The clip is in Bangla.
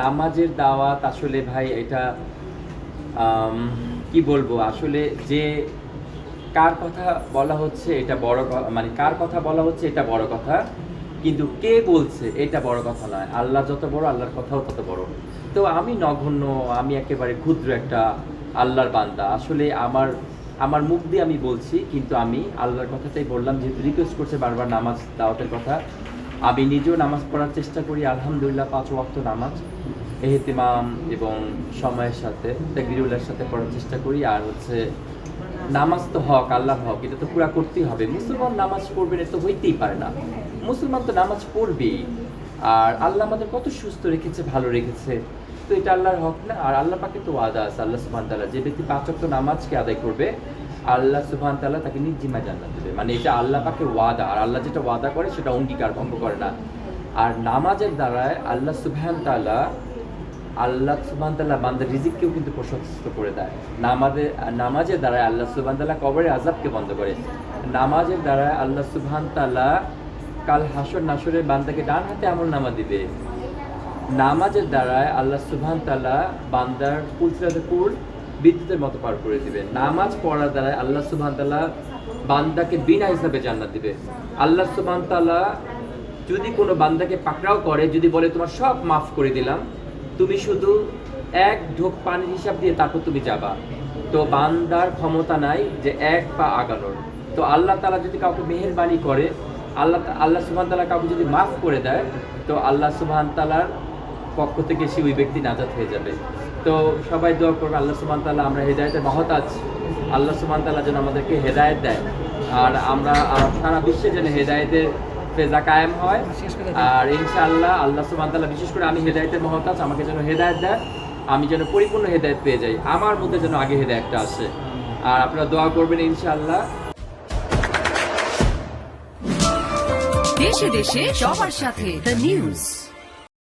নামাজের দাওয়াত আসলে ভাই এটা কি বলবো আসলে যে কার কথা বলা হচ্ছে এটা বড় মানে কার কথা বলা হচ্ছে এটা বড় কথা, কিন্তু কে বলছে এটা বড় কথা নয়। আল্লাহ যত বড়, আল্লাহর কথাও তত বড়। তো আমি নগণ্য, আমি একেবারে ক্ষুদ্র একটা আল্লাহর বান্দা। আসলে আমার আমার মুখ দিয়ে আমি বলছি, কিন্তু আমি আল্লাহর কথাটাই বললাম। যেহেতু রিকোয়েস্ট করছে বারবার নামাজ দাওয়াতের কথা, আমি নিজেও নামাজ পড়ার চেষ্টা করি আলহামদুলিল্লাহ, 5 ওয়াক্ত নামাজ এহতিমাম এবং সময়ের সাথে তাকবীরুল্লাহর সাথে পড়ার চেষ্টা করি। আর হচ্ছে নামাজ তো হক, আল্লাহর হক, এটা তো পুরা করতেই হবে। মুসলমান নামাজ পড়বে না তো হইতেই পারে না, মুসলমান তো নামাজ পড়বেই। আর আল্লাহ আমাদের কত সুস্থ রেখেছে, ভালো রেখেছে, তো এটা আল্লাহর হক না? আর আল্লাহ পাকে তো ওয়াদা আছে, আল্লাহ সুবহান তাআলা যে ব্যক্তি 5 ওয়াক্ত নামাজকে আদায় করবে আল্লাহ সুবহান তাআলা তাকে নির্জিমায় জান্নাত দেবে। মানে এটা আল্লাহ পাকের ওয়াদা, আর আল্লাহ যেটা ওয়াদা করে সেটা অঙ্গীকার ভঙ্গ করে না। আর নামাজের দ্বারায় আল্লাহ সুবহান তাআলা বান্দার রিজিককেও কিন্তু প্রশস্ত করে দেয়। নামাজের দ্বারা আল্লাহ সুবহান তাআলা কবরের আযাবকে বন্ধ করে। নামাজের দ্বারা আল্লাহ সুবহান তাআলা কাল হাসর নাসরে বান্দাকে ডান হাতে আমলনামা দিবে। নামাজের দ্বারা আল্লাহ সুবহান তাআলা বান্দার ফুলসিরাতে পুল বিদ্যুতের মতো পার করে দিবে। নামাজ পড়ার দ্বারা আল্লাহ সুবহান তাআলা বান্দাকে বিনা হিসাবে জান্নাত দিবে। আল্লাহ সুবহান তাআলা যদি কোনো বান্দাকে পাকড়াও করে, যদি বলে তোমার সব মাফ করে দিলাম, তুমি শুধু এক ঢোক পানির হিসাব দিয়ে তারপর তুমি যাবা, তো বান্দার ক্ষমতা নাই যে এক পা আগানোর। তো আল্লাহ তাআলা যদি কাউকে মেহেরবানি করে, আল্লাহ সুবহান তাআলা কাউকে যদি মাফ করে দেয়, তো আল্লাহ সুবহান তাআলার পক্ষ থেকে সে ওই ব্যক্তি নাজাত হয়ে যাবে। তো সবাই দোয়া করবে আল্লাহ সুবহান তাআলা আমরা হেদায়েতের মহতাজ, আল্লাহ সুবহান তাআলা যেন আমাদেরকে হেদায়েত দেয়, আর আমরা সারা বিশ্বে যেন হেদায়েতের ফেজা কায়েম হয়। আর ইনশাআল্লাহ আল্লাহ সুবহান তাআলা, বিশেষ করে আমি হেদায়েতের মহতাজ, আমাকে যেন হেদায়েত দেয়, আমি যেন পরিপূর্ণ হেদায়েত পেয়ে যাই, আমার মধ্যে যেন আগে হেদায়েতটা আসে। আর আপনারা দোয়া করবেন ইনশাআল্লাহ। দেশে দেশে সবার সাথে দ্য নিউজ।